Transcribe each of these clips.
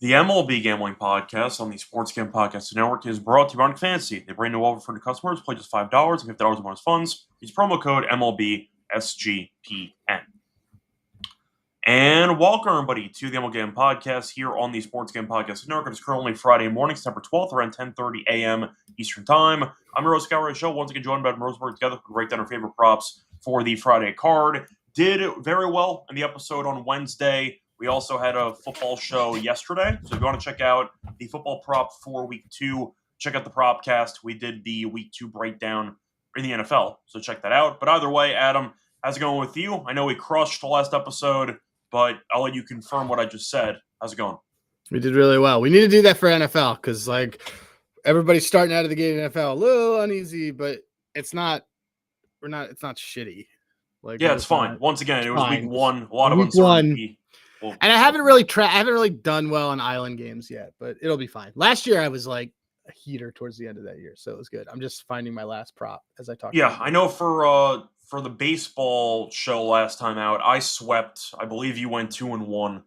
The MLB Gambling Podcast on the Sports Gambling Podcast Network is brought to you by Fantasy. They bring new offer for new customers. Play just $5 and $50 in bonus funds. Use promo code MLB SGPN. And welcome, everybody, to the MLB Gambling Podcast here on the Sports Gambling Podcast Network. It's currently Friday morning, September 12th, around 10:30 a.m. Eastern Time. I'm your host, Scott Show. Once again, joined by Roseburg together to break down our favorite props for the Friday card. Did very well in the episode on Wednesday. We also had a football show yesterday. So if you want to check out the football prop for week 2, check out the Propcast. We did the week 2 breakdown in the NFL. So check that out. But either way, Adam, how's it going with you? I know we crushed the last episode, but I'll let you confirm what I just said. How's it going? We did really well. We need to do that for NFL because, everybody's starting out of the gate in NFL a little uneasy, but it's not shitty. It's fine. Once again, it was week 1. A lot of uncertainty. And I haven't really done well on island games yet, but it'll be fine. Last year I was like a heater towards the end of that year, so it was good. I'm just finding my last prop as I talk. Yeah, I know for the baseball show last time out, I swept. I believe you went 2-1.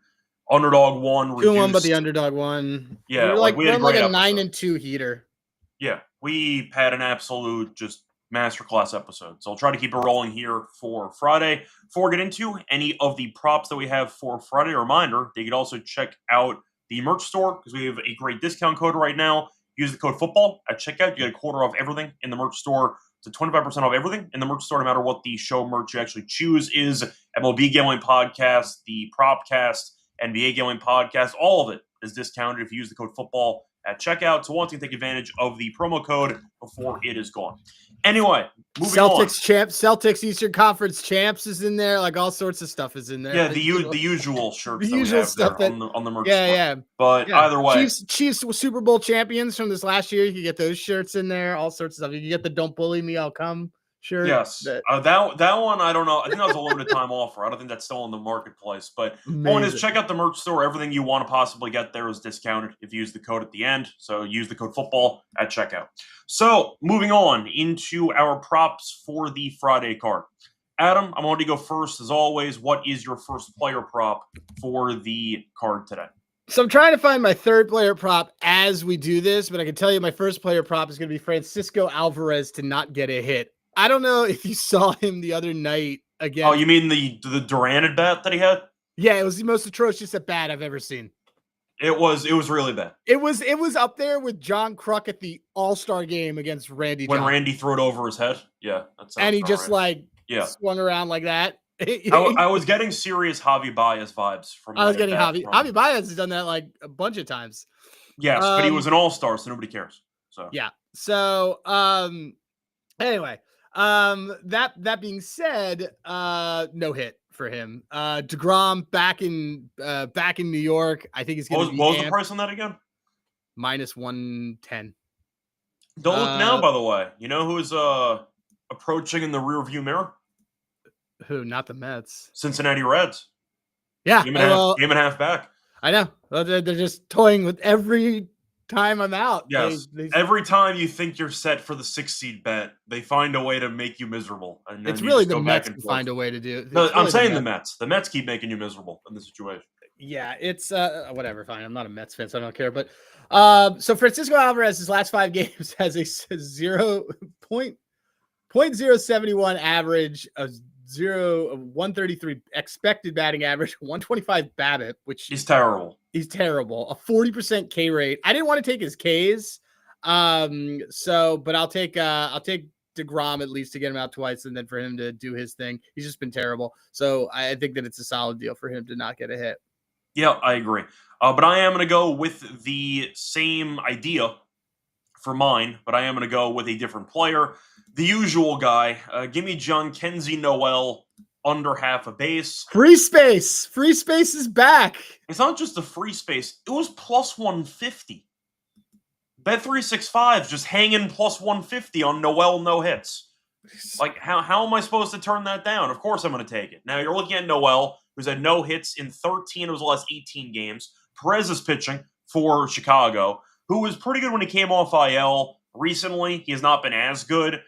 Underdog won. 2-1, but the underdog won. Yeah, we had a 9-2 heater. Yeah, we had an absolute just masterclass episode. So I'll try to keep it rolling here for Friday. Before we get into any of the props that we have for Friday, a reminder, they could also check out the merch store because we have a great discount code right now. Use the code football at checkout. You get a quarter off everything in the merch store. So 25% off everything in the merch store, no matter what the show merch you actually choose is. MLB Gambling Podcast, the Propcast, NBA Gambling Podcast, all of it is discounted if you use the code football at checkout. So once you take advantage of the promo code before it is gone. Anyway, moving on. Celtics Eastern Conference champs is in there. All sorts of stuff is in there. Yeah, the usual shirts. The usual stuff on the merch. Yeah. But either way, Chiefs Super Bowl champions from this last year. You can get those shirts in there. All sorts of stuff. You can get the "Don't Bully Me, I'll Come" shirt. Yes, that one I don't know. I think that was a limited time offer. I don't think that's still in the marketplace. But point is, check out the merch store. Everything you want to possibly get there is discounted if you use the code at the end. So use the code football at checkout. So moving on into our props for the Friday card. Adam, I'm going to go first as always. What is your first player prop for the card today? So I'm trying to find my third player prop as we do this, but I can tell you my first player prop is going to be Francisco Alvarez to not get a hit. I don't know if you saw him the other night again. Oh, you mean the Duran at bat that he had? Yeah, it was the most atrocious at bat I've ever seen. It was really bad. It was up there with John Kruk at the All-Star game against Randy when Johnson. Randy threw it over his head. Yeah, and he just swung around like that. I was getting serious Javi Baez vibes from. I was getting Javi Baez has done that a bunch of times. Yes, but he was an All-Star, so nobody cares. So yeah. So anyway. That being said, no hit for him. DeGrom back in New York. I think he's going to be. What was the price on that again? -110. Don't look now, by the way. You know who's approaching in the rearview mirror? Who? Not the Mets. Cincinnati Reds. Yeah, game and a half back. I know. They're just toying with every time I'm out. Yes. Every time you think you're set for the 6 seed bet, they find a way to make you miserable. And it's really the Mets who find a way to do it. No, I'm saying the Mets. The Mets keep making you miserable in this situation. Yeah, it's whatever. Fine. I'm not a Mets fan, so I don't care. But so Francisco Alvarez, his last 5 games has a 0.071 average, a 133 expected batting average, 125 BABIP, which he's terrible. He's terrible. A 40% K rate. I didn't want to take his Ks. But I'll take DeGrom at least to get him out twice and then for him to do his thing. He's just been terrible. So I think that it's a solid deal for him to not get a hit. Yeah, I agree. But I am going to go with the same idea for mine, but I am going to go with a different player. The usual guy. Give me John Kenzie Noel under half a base. Free space. Free space is back. It's not just a free space. It was +150. Bet365 just hanging +150 on Noel no hits. How am I supposed to turn that down? Of course I'm going to take it. Now you're looking at Noel, who's had no hits in 13 of his last 18 games. Perez is pitching for Chicago, who was pretty good when he came off IL. Recently, he has not been as good.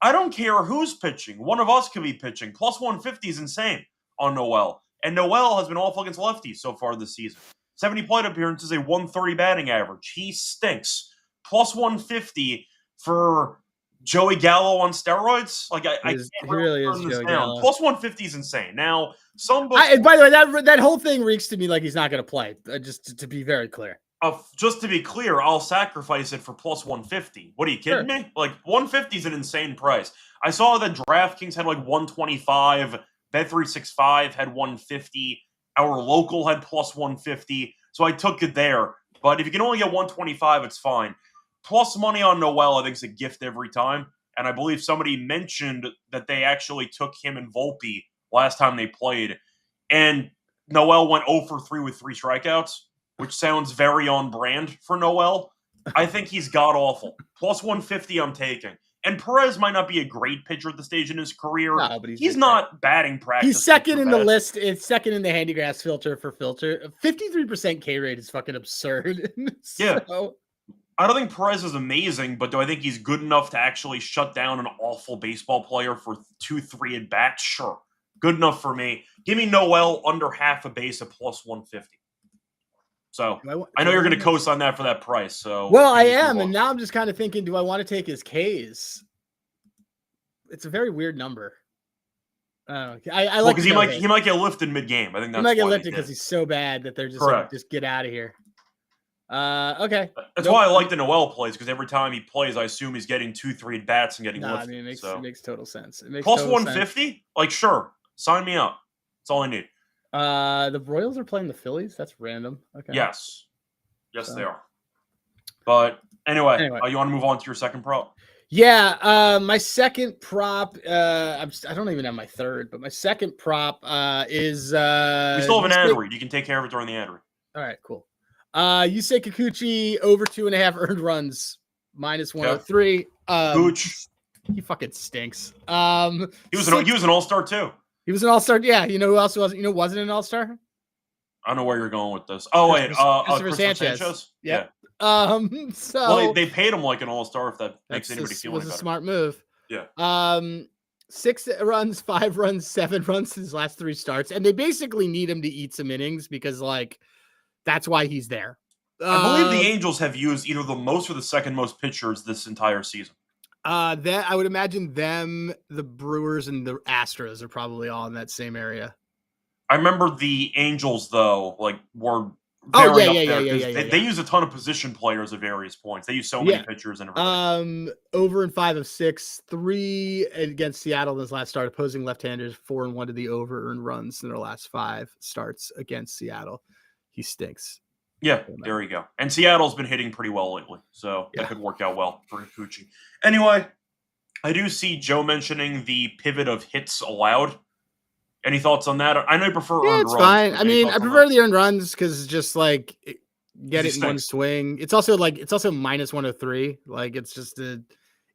I don't care who's pitching. One of us could be pitching. +150 is insane on Noel. And Noel has been awful against lefties so far this season. 70 plate appearances, a 130 batting average. He stinks. Plus 150 for Joey Gallo on steroids. Like I can't really turn is this Joey down. Gallo. Plus 150 is insane. Now, some books. And by the way, that whole thing reeks to me like he's not going to play. Just to be very clear. Just to be clear, I'll sacrifice it for plus 150. What are you kidding me? Like 150 is an insane price. I saw that DraftKings had like 125. Bet365 had 150. Our local had plus 150. So I took it there. But if you can only get 125, it's fine. Plus money on Noel, I think, is a gift every time. And I believe somebody mentioned that they actually took him and Volpe last time they played. And Noel went 0 for 3 with 3 strikeouts, which sounds very on brand for Noel. I think he's god-awful. Plus 150 I'm taking. And Perez might not be a great pitcher at the stage in his career. No, but he's not batting practice. He's second in the list. It's second in the Handigraphs filter for filter. 53% K rate is fucking absurd. Yeah. I don't think Perez is amazing, but do I think he's good enough to actually shut down an awful baseball player for 2-3 at bats? Sure. Good enough for me. Give me Noel under half a base at plus 150. So I know you're going to co-sign that for that price. So I am, and now I'm just kind of thinking, do I want to take his Ks? It's a very weird number. I like because he might get lifted mid-game. I think that's he might get lifted because he's so bad that they're just like, just get out of here. Okay. That's why I like the Noel plays, because every time he plays, I assume he's getting 2-3 at bats and getting lifted. I mean, it makes total sense. It makes plus 150? Like, sure, sign me up. That's all I need. The Royals are playing the Phillies. That's random. Okay. Yes, they are. But anyway, you want to move on to your second prop? Yeah. My second prop. I don't even have my third, but my second prop is. We still have an ad read. You can take care of it during the ad read. All right. Cool. Yusei Kikuchi over 2.5 earned runs, minus 103. Cooch. He fucking stinks. He was an all-star too. He was an all-star. Yeah. You know who else was? Wasn't an all-star? I don't know where you're going with this. Oh wait, Christopher Sanchez. Yeah. So they paid him like an all-star. If that makes anybody feel any better. Was a smart move. Yeah. 6 runs, 5 runs, 7 runs his last 3 starts, and they basically need him to eat some innings because that's why he's there. I believe the Angels have used either the most or the second most pitchers this entire season. That I would imagine them, the Brewers, and the Astros are probably all in that same area. I remember the Angels though, were very up there. They use a ton of position players at various points. They use so many pitchers and everything. Over in 5 of 6, 3 against Seattle in his last start, opposing left-handers, 4-1 to the over earned runs in their last 5 starts against Seattle. He stinks. Yeah, there you go. And Seattle's been hitting pretty well lately, so that could work out well for Kikuchi. Anyway, I do see Joe mentioning the pivot of hits allowed. Any thoughts on that? I know you prefer earned runs. It's fine. I mean, I prefer the earned runs because it's just get it in one swing. It's also minus 103. It's just a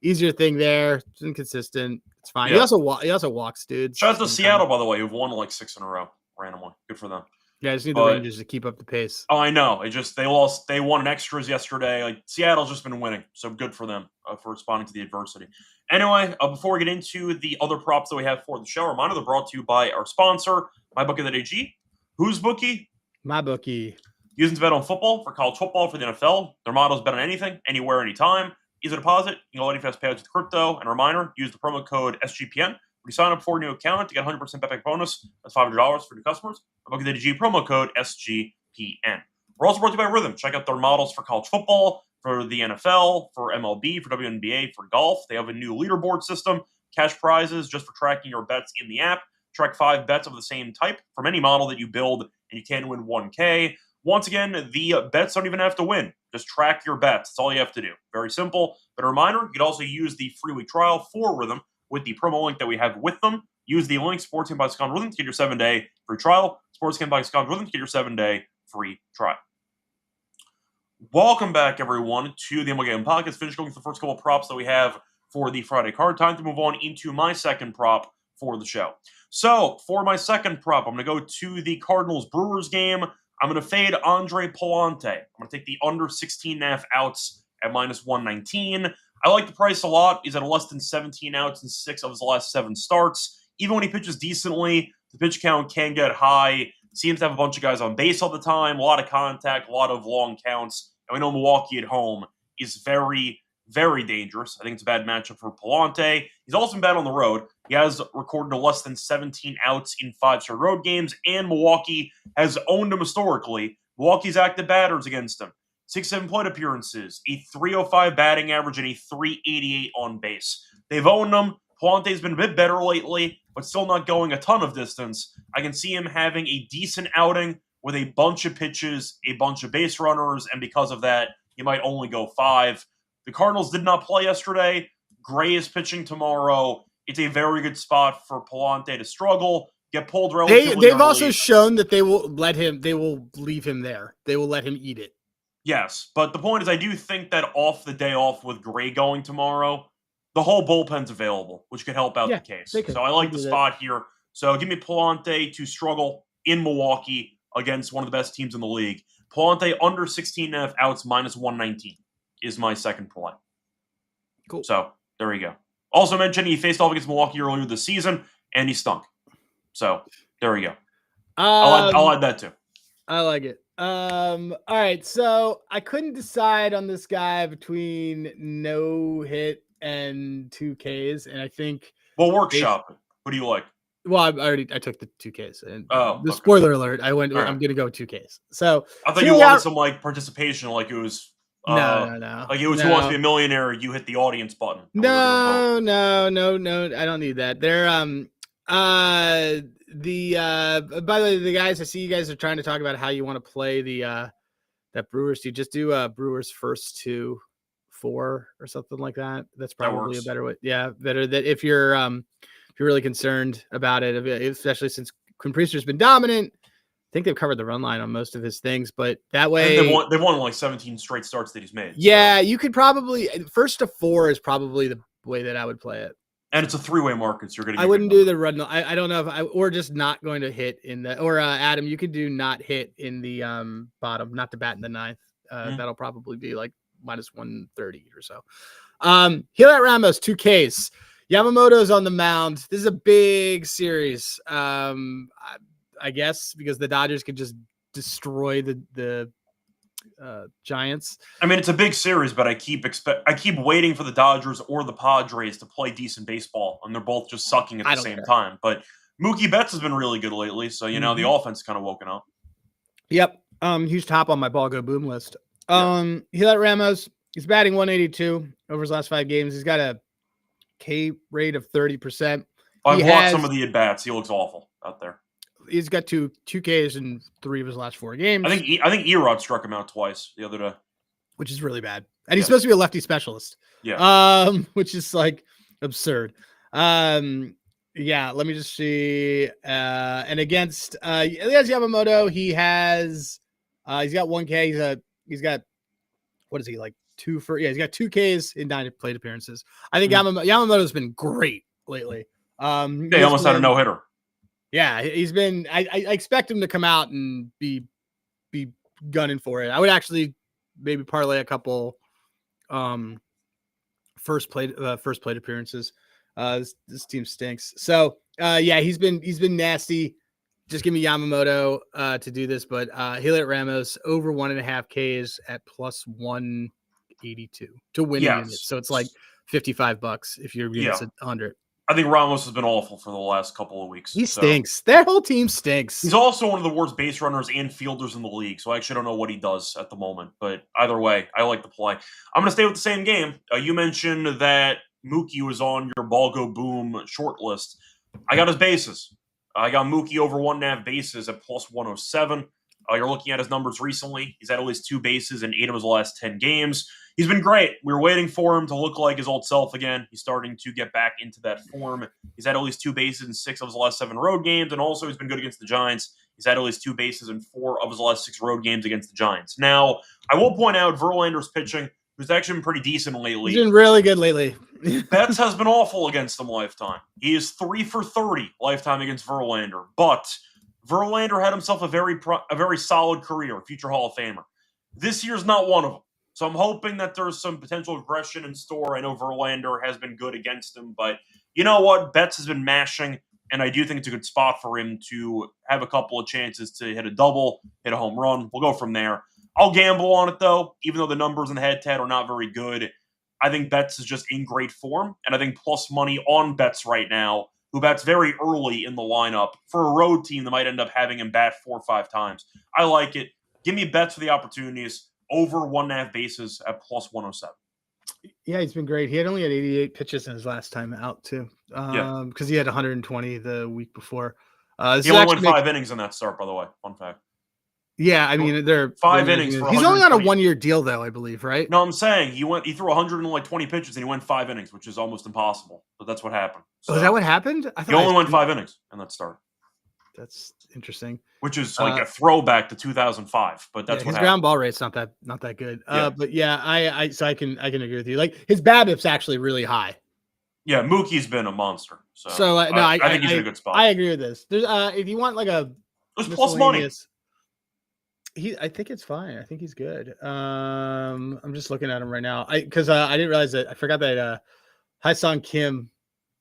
easier thing there. It's inconsistent. It's fine. Yeah. He also walks dudes. Shout out to Seattle, by the way, who've won 6 in a row randomly. Good for them. Yeah, I just need the Rangers to keep up the pace. Oh, I know. They won in extras yesterday. Seattle's just been winning, so good for them for responding to the adversity. Anyway, before we get into the other props that we have for the show, reminder they're brought to you by our sponsor, MyBookie.ag. Whose bookie? My bookie. Using to bet on football, for college football, for the NFL. Their motto is bet on anything, anywhere, anytime. Easy deposit. You can get any fast payouts with crypto. And a reminder, use the promo code SGPN. When you sign up for a new account to get 100% betback bonus, that's $500 for new customers. MyBookie.ag promo code SGPN. We're also brought to you by Rhythm. Check out their models for college football, for the NFL, for MLB, for WNBA, for golf. They have a new leaderboard system, cash prizes just for tracking your bets in the app. Track 5 bets of the same type from any model that you build, and you can win 1K. Once again, the bets don't even have to win. Just track your bets. That's all you have to do. Very simple. But a reminder, you can also use the free week trial for Rhythm with the promo link that we have with them. Use the link SportsGamblingBy by Scott Rhythm to get your 7-day free trial. SportsGamblingBy by Scott Rhythm to get your 7-day free trial. Welcome back, everyone, to the MLB Gambling Podcast. Finish going through the first couple of props that we have for the Friday card. Time to move on into my second prop for the show. So, for my second prop, I'm going to go to the Cardinals-Brewers game. I'm going to fade Andre Palante. I'm going to take the under 16.5 outs at minus 119. I like the price a lot. He's at less than 17 outs in 6 of his last 7 starts. Even when he pitches decently, the pitch count can get high. seems to have a bunch of guys on base all the time, a lot of contact, a lot of long counts. And we know Milwaukee at home is very, very dangerous. I think it's a bad matchup for Palante. He's also been bad on the road. He has recorded a less than 17 outs in 5 straight road games, and Milwaukee has owned him historically. Milwaukee's active batters against him. 6-7 plate appearances, a 305 batting average, and a 388 on base. They've owned him. Palante's been a bit better lately, but still not going a ton of distance. I can see him having a decent outing with a bunch of pitches, a bunch of base runners, and because of that, he might only go 5. The Cardinals did not play yesterday. Gray is pitching tomorrow. It's a very good spot for Palante to struggle, get pulled relatively They've early. also shown that they will leave him there. They will let him eat it. Yes, but the point is I do think that off the day off with Gray going tomorrow, the whole bullpen's available, which could help out the case. So I like the spot here. So give me Palante to struggle in Milwaukee against one of the best teams in the league. Palante under 16.5 outs, minus 119 is my second play. Cool. So there you go. Also mentioned he faced off against Milwaukee earlier this season, and he stunk. So there we go. I'll add that too. I like it. All right. So I couldn't decide on this guy between no hit and 2Ks, and I think workshop. What do you like? Well, I took the 2Ks, and okay. Spoiler alert. I'm right. going to go 2Ks. So I thought you wanted some participation, like it was. No. Like it was Who Wants to Be a Millionaire. You hit the audience button. No. I don't need that. They're by the way, the guys, I see you guys are trying to talk about how you want to play the that Brewers. You just do Brewers first 2-4 or something like that. That's probably a better way. Yeah, better that if you're really concerned about it, especially since Quinn Priester's been dominant. I think they've covered the run line on most of his things, but that way they've won like 17 straight starts that he's made. Yeah, so. You could probably first to 4 is probably the way that I would play it. And it's a 3-way market, so you're going to. I wouldn't do the run. I don't know if or just not going to hit in the or Adam. You could do not hit in the bottom, not to bat in the 9th. That'll probably be like minus 130 or so. Heliot Ramos 2Ks. Yamamoto's on the mound. This is a big series. I guess because the Dodgers could just destroy the Giants. I mean, it's a big series, but I keep waiting for the Dodgers or the Padres to play decent baseball, and they're both just sucking at the same time. But Mookie Betts has been really good lately, so the offense kind of woken up. Yep, he's top on my ball go boom list. Heliot Ramos, he's batting 182 over his last 5 games. He's got a K rate of 30%. I've watched some of the at bats. He looks awful out there. He's got two Ks in 3 of his last 4 games. I think Erod struck him out twice the other day, which is really bad. And he's supposed to be a lefty specialist. Yeah. Which is like absurd. Let me just see. And against Yamamoto, he's got 1K. He's got what is he like 2 for? Yeah, he's got 2 Ks in 9 plate appearances. I think Yamamoto's been great lately. He almost had a no hitter. Yeah, he's been. I expect him to come out and be gunning for it. I would actually maybe parlay a couple first plate appearances. This team stinks. So he's been nasty. Just give me Yamamoto to do this, but Heliot Ramos over 1.5 Ks at plus 182 to win a unit. So it's like $55 if your unit's at 100. I think Ramos has been awful for the last couple of weeks. He stinks. Their whole team stinks. He's also one of the worst base runners and fielders in the league, so I actually don't know what he does at the moment. But either way, I like the play. I'm going to stay with the same game. You mentioned that Mookie was on your ball go boom short list. I got his bases. I got Mookie over 1.5 bases at plus 107. You're looking at his numbers recently. He's had at least 2 bases in 8 of his last 10 games. He's been great. We were waiting for him to look like his old self again. He's starting to get back into that form. He's had at least 2 bases in 6 of his last 7 road games, and also he's been good against the Giants. He's had at least 2 bases in 4 of his last 6 road games against the Giants. Now, I will point out Verlander's pitching, who's actually been pretty decent lately. He's been really good lately. Betts has been awful against them lifetime. He is 3 for 30 lifetime against Verlander, but Verlander had himself a very solid career, future Hall of Famer. This year's not one of them. So I'm hoping that there's some potential aggression in store. I know Verlander has been good against him, but you know what? Betts has been mashing, and I do think it's a good spot for him to have a couple of chances to hit a double, hit a home run. We'll go from there. I'll gamble on it, though, even though the numbers in the head-to-head are not very good. I think Betts is just in great form, and I think plus money on Betts right now, who bats very early in the lineup, for a road team that might end up having him bat 4 or 5 times. I like it. Give me Betts for the opportunities, over 1.5 bases at plus 107. Yeah, he's been great. He only had 88 pitches in his last time out, too, because he had 120 the week before. He only went 5 innings in that start, by the way. Fun fact. Yeah, I mean, they're 5 innings. He's only on a 1-year deal, though, I believe, right? No, I'm saying he threw 120 pitches and he went 5 innings, which is almost impossible. But that's what happened. So, is that what happened? He only went 5 innings in that start. That's interesting. Which is like a throwback to 2005, but that's what his happened. ground ball rate's not that good. But yeah, I can agree with you. Like his BABIP's actually really high. Yeah, Mookie's been a monster. I think he's in a good spot. I agree with this. There's if you want like a there's plus money. I think it's fine. I think he's good. I'm just looking at him right now. I didn't realize that. I forgot that Hyesung Kim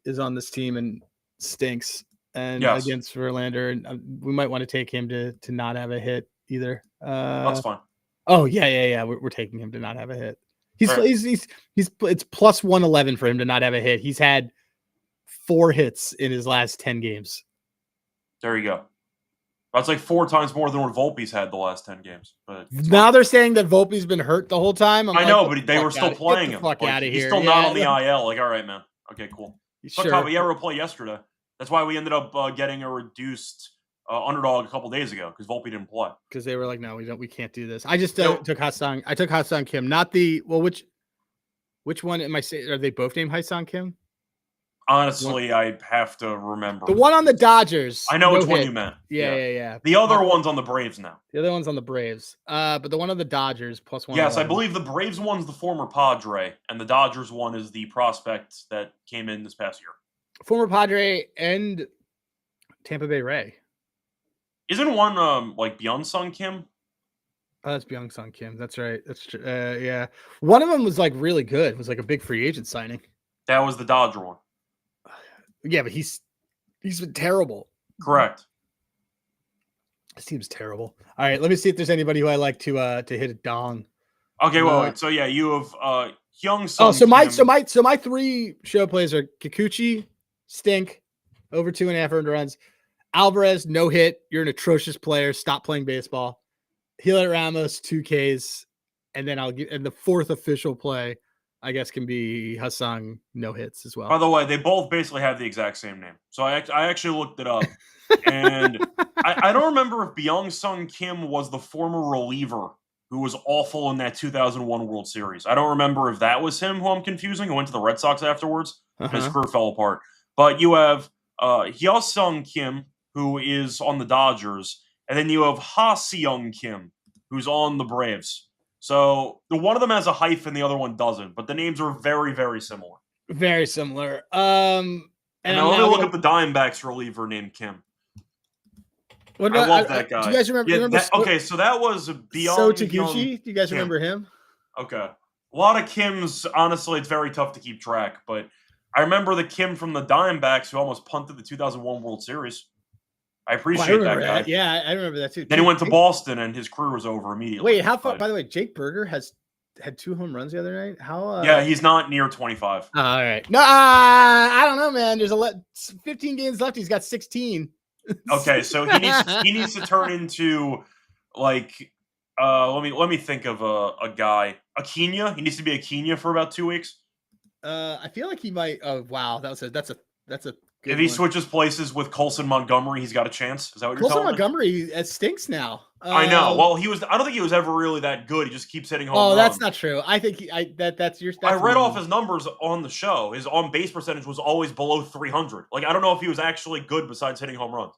is on this team and stinks. And against Verlander, and we might want to take him to not have a hit either. That's fine. Oh yeah. We're taking him to not have a hit. He's it's plus 111 for him to not have a hit. He's had 4 hits in his last 10 games. There you go. That's like 4 times more than what Volpe's had the last 10 games. But now they're saying that Volpe's been hurt the whole time. I know, but they were still playing him. Fuck out of here. He's still not on the IL. Like, all right, man. Okay, cool. Sure. We had a play yesterday. That's why we ended up getting a reduced underdog a couple days ago because Volpe didn't play. Because they were like, no, we can't do this. I just took Hyesung. I took Hyesung Kim, not the which one am I saying? Are they both named Hyesung Kim? Honestly, I have to remember. The one on the Dodgers. I know which one you meant. Yeah. The other one's on the Braves now. The other one's on the Braves. But the one on the Dodgers plus 1. Yes, I believe the Braves one's the former Padre, and the Dodgers one is the prospect that came in this past year. Former Padre and Tampa Bay Ray. Isn't one like Byung-Sung Kim? Oh, that's Byung-Sung Kim. That's right. That's true. Yeah. One of them was like really good. It was like a big free agent signing. That was the Dodger one. Yeah, but he's been terrible. Correct. This team's terrible. All right, let me see if there's anybody who I like to hit a dong. Okay, wait. So yeah, you have Hyung-Sung. Oh, so my 3 show plays are Kikuchi, stink, over 2.5 earned runs. Alvarez, no hit. You're an atrocious player. Stop playing baseball. Heliot Ramos, 2 Ks, and then and the 4th official play, I guess, can be Hyesung, no hits as well. By the way, they both basically have the exact same name. So I actually looked it up, and I don't remember if Byung-Sung Kim was the former reliever who was awful in that 2001 World Series. I don't remember if that was him who I'm confusing, who went to the Red Sox afterwards. His career fell apart. But you have Hyesung Kim, who is on the Dodgers, and then you have Ha-Seong Kim, who's on the Braves. So the one of them has a hyphen, the other one doesn't, but the names are very, very similar. Very similar. And let me look up the Diamondbacks reliever named Kim. I love that guy. Do you guys remember? So that was beyond. So Taguchi, do you guys remember him? Okay, a lot of Kims. Honestly, it's very tough to keep track, but I remember the Kim from the Diamondbacks who almost punted the 2001 World Series. I appreciate that guy. Yeah, I remember that too. Then he went to Boston, and his career was over immediately. Wait, how far? By the way, Jake Berger had 2 home runs the other night. How? Yeah, he's not near 25. All right. No, I don't know, man. There's 15 games left. He's got 16. Okay, so he needs to turn into like let me think of a guy. Aquino. He needs to be Aquino for about 2 weeks. I feel like he might. Oh wow, that's a good if he one. Switches places with Colson Montgomery, he's got a chance. Is that what you're telling me? Colson Montgomery, it stinks now. I know. Well, I don't think he was ever really that good. He just keeps hitting home runs. That's not true. I think that's your. I read off his numbers on the show. His on base percentage was always below 300. Like I don't know if he was actually good besides hitting home runs.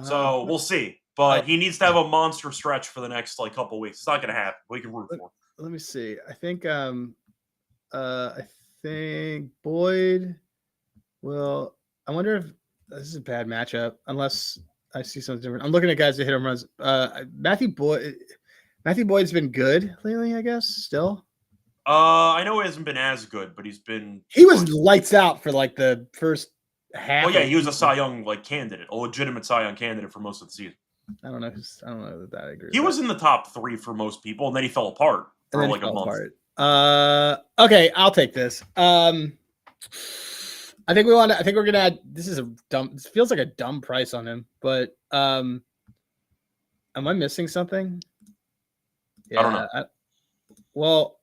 So we'll see. But he needs to have a monster stretch for the next couple weeks. It's not going to happen. We can root for. Let me see. I think Boyd. Well, I wonder if this is a bad matchup unless I see something different. I'm looking at guys that hit home runs. Matthew Boyd's been good lately, I guess. Still. I know he hasn't been as good, but he was lights out for like the first half. Well, yeah, he was a Cy Young candidate, a legitimate Cy Young candidate for most of the season. I don't know that I agree. He was in the top 3 for most people, and then he fell apart for a month. Okay, I'll take this. I think we're gonna add. This feels like a dumb price on him, but am I missing something? Yeah, I don't know. Well,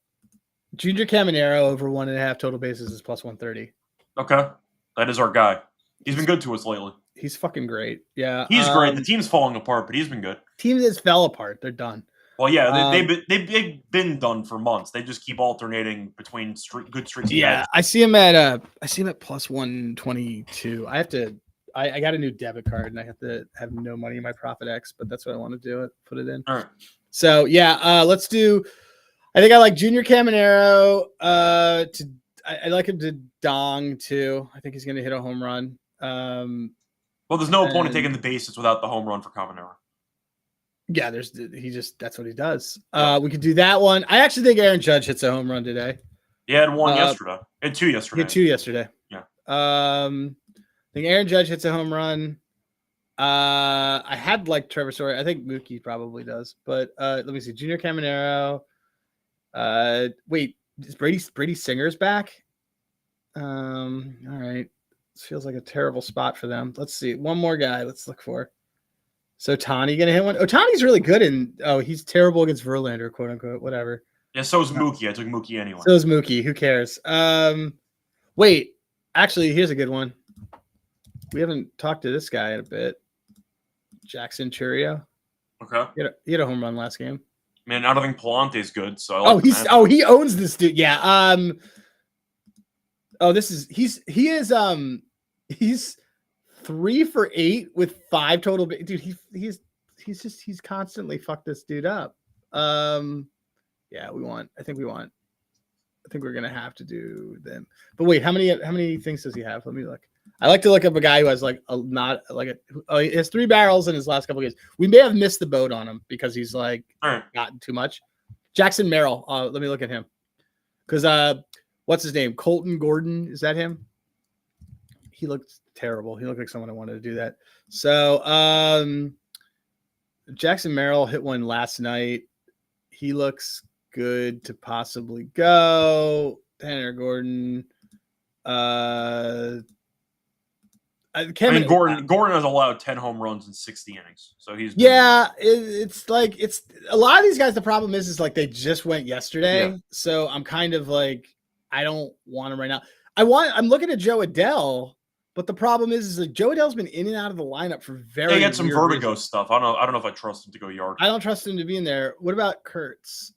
Junior Caminero over 1.5 total bases is plus 130. Okay, that is our guy. He's been good to us lately. He's fucking great. Yeah, he's great. The team's falling apart, but he's been good. Team just fell apart. They're done. Well, yeah, they've been done for months. They just keep alternating between good streaks. Yeah, I see him at plus 122. I got a new debit card and I have to have no money in my Profit X, but that's what I want to do. Put it in. All right. So yeah, let's do. I think I like Junior Caminero. I like him to dong too. I think he's going to hit a home run. Well, there's no point in taking the bases without the home run for Caminero. Yeah, that's what he does. We could do that one. I actually think Aaron Judge hits a home run today. He had one yesterday. He had 2 yesterday. He had 2 yesterday. Yeah. I think Aaron Judge hits a home run. I had Trevor Story. I think Mookie probably does. But let me see. Junior Caminero. Wait, is Brady Singer's back? All right. This feels like a terrible spot for them. Let's see. One more guy. Let's look for. So Ohtani gonna hit one. Ohtani's really good he's terrible against Verlander, quote unquote, whatever. Yeah, so is Mookie. I took Mookie anyway. So is Mookie. Who cares? Wait, actually, here's a good one. We haven't talked to this guy in a bit. Jackson Chourio. Okay. He had a home run last game. Man, I don't think Palante's good, so he owns this dude. Yeah. He's 3 for 8 with 5 total. Dude, he's constantly fucked this dude up. Yeah, I think we're gonna have to do them. But wait, how many things does he have? Let me look. I like to look up a guy who has he has 3 barrels in his last couple of games. We may have missed the boat on him because he's gotten too much. Jackson Merrill. Let me look at him. Because what's his name? Colton Gordon. Is that him? He looked terrible. He looked like someone I wanted to do that. So Jackson Merrill hit one last night. He looks good to possibly go. Tanner Gordon. Gordon has allowed 10 home runs in 60 innings. So he's it's a lot of these guys. The problem is they just went yesterday. Yeah. So I'm kind of I don't want him right now. I'm looking at Joe Adell, but the problem is Joe Adell's been in and out of the lineup for very. He had some vertigo stuff. I don't know if I trust him to go yard. I don't trust him to be in there. What about Kurtz?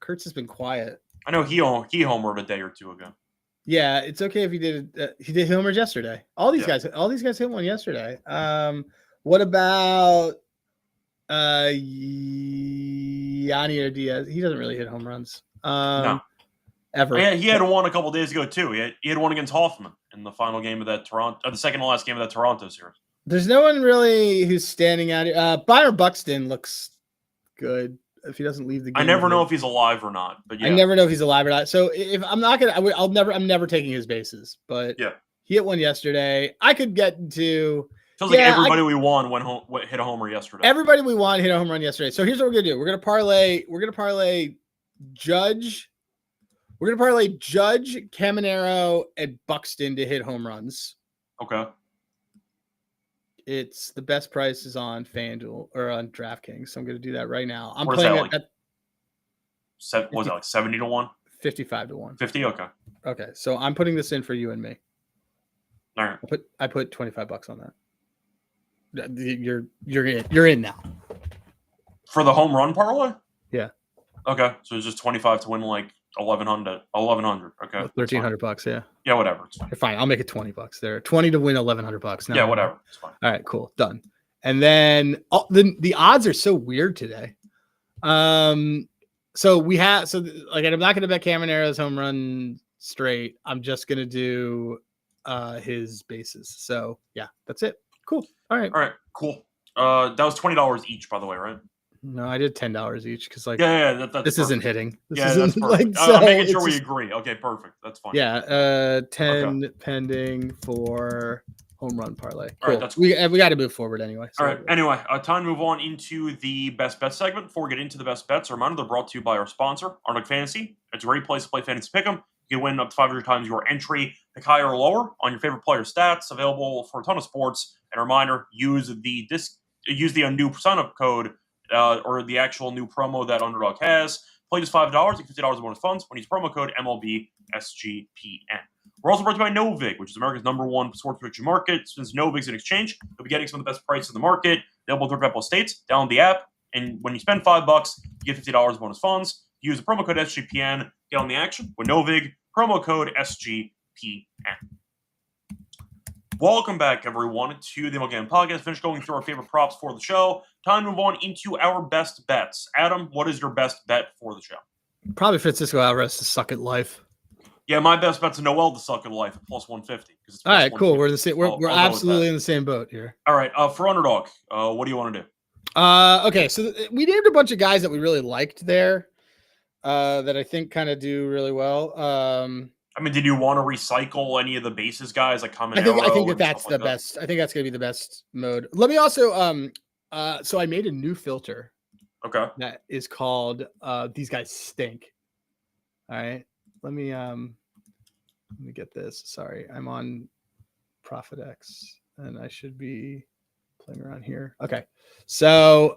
Kurtz has been quiet. I know he homered a day or 2 ago. Yeah, it's okay if he did. He did homers yesterday. All these guys hit one yesterday. What about Yanni Diaz? He doesn't really hit home runs. No. Ever. Yeah, he had one a couple days ago too. He had one against Hoffman in the final game of that the second to last game of that Toronto series. There's no one really who's standing out here. Byron Buxton looks good. If he doesn't leave the game, I never know if he's alive or not. But yeah. I never know if he's alive or not. So if I'm not I'm never taking his bases. But yeah, he hit one yesterday. I could get into. Feels like everybody we won hit a homer yesterday. Everybody we won hit a home run yesterday. So here's what we're gonna do. We're gonna parlay Judge. We're gonna parlay Judge, Caminero, and Buxton to hit home runs. Okay. It's the best price is on FanDuel or on DraftKings. So I'm going to do that right now. I'm what playing at 70 to 1? 55 to 1. 50? Okay. Okay. So I'm putting this in for you and me. All right. I put $25 on that. You're in now. For the home run parlay? Yeah. Okay. So it's just 25 to win 1,100. Okay. $1,300. Yeah. Yeah. Whatever. It's fine. You're fine. I'll make it $20 there. 20 to win $1,100. No, yeah. Whatever. It's fine. All right. Cool. Done. And then the odds are so weird today. I'm not going to bet Caminero's home run straight. I'm just going to do his bases. So yeah, that's it. Cool. All right. Cool. That was $20 each, by the way, right? No, I did $10 each because like That's this perfect. isn't hitting. This Yeah, isn't, that's perfect. like, so I'm making sure it's we just- agree. Okay, perfect. That's fine. Yeah, 10 pending for home run parlay. All right, Cool. that's cool. We got to move forward anyway. All right. Anyway, time to move on into the best bet segment. Before we get into the best bets, a reminder they're brought to you by our sponsor, Arnold Fantasy. It's a great place to play fantasy pick'em. You can win up to 500 times your entry, pick higher or lower on your favorite player stats. Available for a ton of sports. And a reminder: use the new sign-up code or the actual new promo that Underdog has. Play just $5, get $50 bonus funds when you use promo code MLB SGPN. We're also brought to you by Novig, which is America's #1 sports prediction market. Since Novig's an exchange, you'll be getting some of the best prices in the market. Available in 35 states. Download the app, and when you spend $5, you get $50 bonus funds. Use the promo code SGPN. Get on the action with Novig. Promo code SGPN. Welcome back, everyone, to the MLB Gambling Podcast. Finish going through our favorite props for the show. Time to move on into our best bets. Adam, what is your best bet for the show? Probably Francisco Alvarez to suck at life. Yeah, my best bet's a Noel to suck at life at plus 150. All right, cool. We're the same. We're absolutely in the same boat here. All right, for Underdog, what do you want to do? Okay, so we named a bunch of guys that we really liked there, that I think kind of do really well. I mean, did you want to recycle any of the bases guys like Caminero? I think that's the best. I think that's gonna be the best mode. Let me also so I made a new filter. Okay. That is called these guys stink. All right. Let me get this. Sorry, I'm on ProfitX and I should be playing around here. Okay. So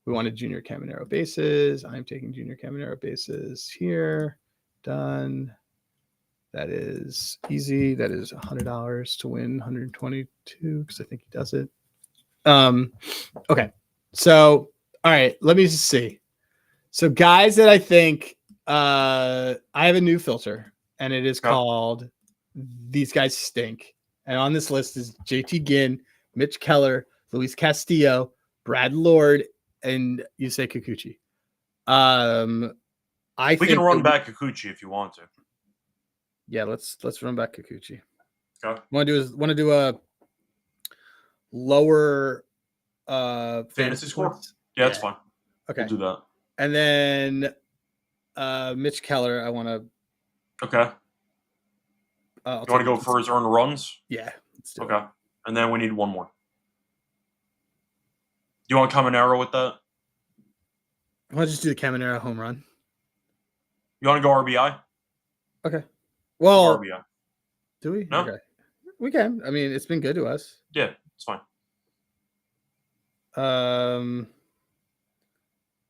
we wanted Junior Caminero bases. I'm taking Junior Caminero bases here. Done. That is easy. That is $100 to win 122 because I think he does it. Okay. So, all right, let me just see. So guys that I think I have a new filter and it is called These Guys Stink. And on this list is JT Ginn, Mitch Keller, Luis Castillo, Brad Lord, and Yusei Kikuchi. We can run back Kikuchi if you want to. Yeah, let's run back Kikuchi. Okay. Want to do a lower fantasy score? Yeah, that's fine. Okay. We'll do that. And then Mitch Keller, I want to. Okay. You want to go for his earned runs? Yeah. Let's do it. And then we need one more. Do you want Caminero with that? I want to just do the Caminero home run. You want to go RBI? Okay. Well, RBI. Do we? No. Okay. We can. I mean, it's been good to us. Yeah, it's fine.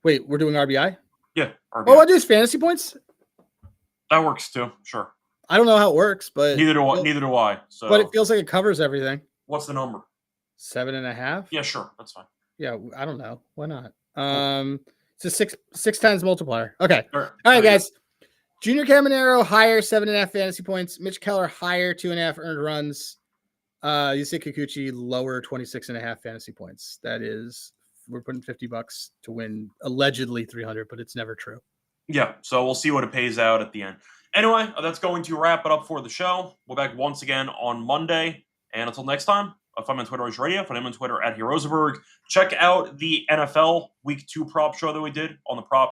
Wait, we're doing RBI? Yeah. RBI. Oh, I do his fantasy points? That works too. Sure. I don't know how it works, but neither do I. So, but it feels like it covers everything. What's the number? 7.5. Yeah, sure. That's fine. Yeah, I don't know. Why not? It's a six times multiplier. Okay. All right, guys. Junior Caminero higher 7.5 fantasy points. Mitch Keller higher 2.5 earned runs. Yusei Kikuchi lower 26.5 fantasy points. That is, we're putting $50 to win allegedly 300, but it's never true. Yeah, so we'll see what it pays out at the end. Anyway, that's going to wrap it up for the show. We're back once again on Monday. And until next time, find me on Twitter, Radio. Find him on Twitter at Heroesburg. Check out the NFL Week 2 prop show that we did on the prop